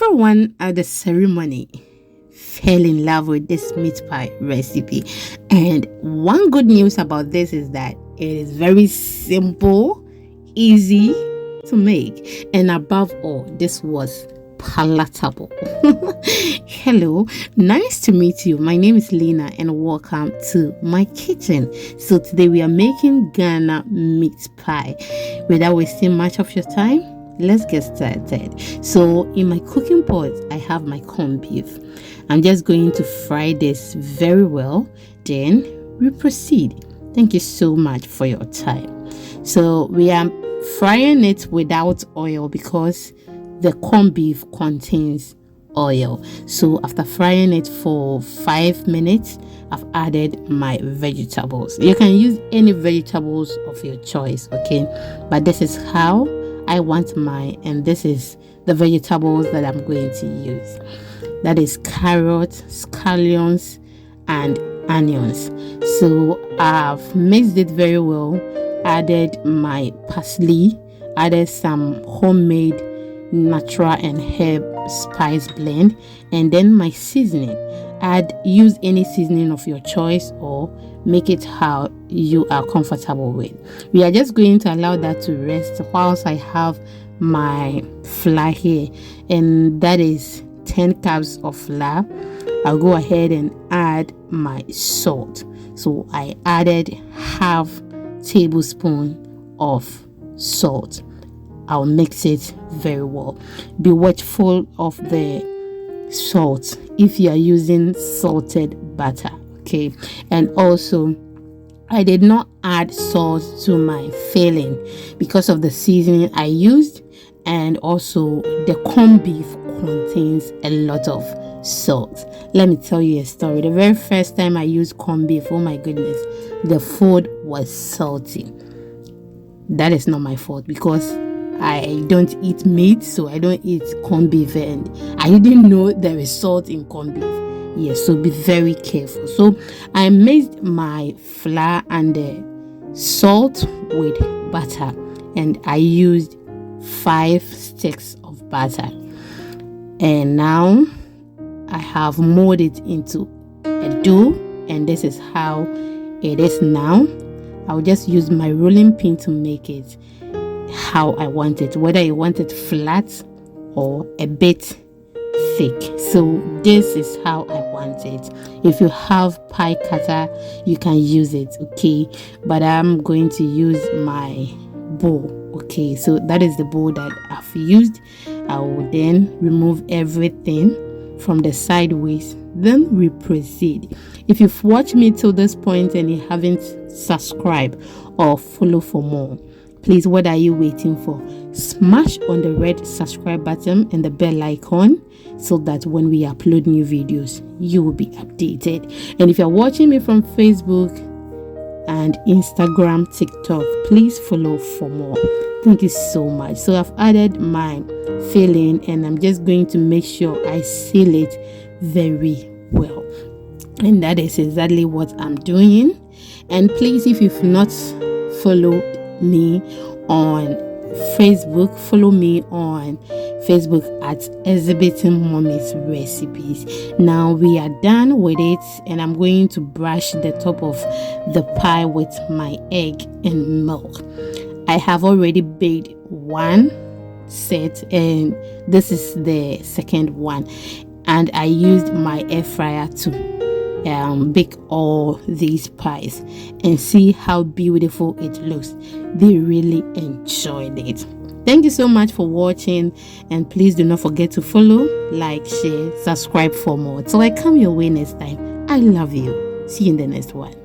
everyone at the ceremony fell in love with this meat pie recipe. And one good news about this is that it is very simple, easy to make, and above all, this was palatable. Hello, nice to meet you. My name is Lena and welcome to my kitchen. So today we are making Ghana meat pie. Without wasting much of your time, let's get started. So in my cooking pot, I have my corned beef. I'm just going to fry this very well, then we proceed. Thank you so much for your time. So we are frying it without oil because the corned beef contains oil. So after frying it for 5 minutes, I've added my vegetables. You can use any vegetables of your choice, okay? But this is how I want mine, and this is the vegetables that I'm going to use. That is carrots, scallions, and onions. So I've mixed it very well, added my parsley, added some homemade natural and herb spice blend, and then my seasoning. Use any seasoning of your choice or make it how you are comfortable with. We are just going to allow that to rest whilst I have my flour here, and that is 10 cups of flour. I'll go ahead and add my salt. So I added half tablespoon of salt. I'll mix it very well. Be watchful of the salt if you are using salted butter, okay? And also I did not add salt to my filling because of the seasoning I used, and also the corned beef contains a lot of salt. Let me tell you a story. The very first time I used corned beef, oh my goodness, the food was salty. That is not my fault because I don't eat meat, so I don't eat corned beef, and I didn't know there is salt in corned beef. Yes, so be very careful. So I mixed my flour and the salt with butter, and I used 5 sticks of butter. And now I have molded it into a dough, and this is how it is now. I'll just use my rolling pin to make it how I want it, whether you want it flat or a bit thick. So this is how I want it. If you have pie cutter, you can use it, okay? But I'm going to use my bowl, okay? So that is the bowl that I've used. I will then remove everything from the sideways, then we proceed. If you've watched me till this point and you haven't subscribed or follow for more, please, what are you waiting for? Smash on the red subscribe button and the bell icon so that when we upload new videos, you will be updated. And if you're watching me from Facebook and Instagram, TikTok, please follow for more. Thank you so much. So I've added my filling, and I'm just going to make sure I seal it very well. And that is exactly what I'm doing. And please, if you've not followed me on Facebook, follow me on Facebook at Exhibiting Mommy's Recipes. Now we are done with it, and I'm going to brush the top of the pie with my egg and milk. I have already baked one set, and this is the second one, and I used my air fryer to bake all these pies, and see how beautiful it looks. They really enjoyed it. Thank you so much for watching, and please do not forget to follow, like, share, subscribe for more. Till I come your way next time. I love you. See you in the next one.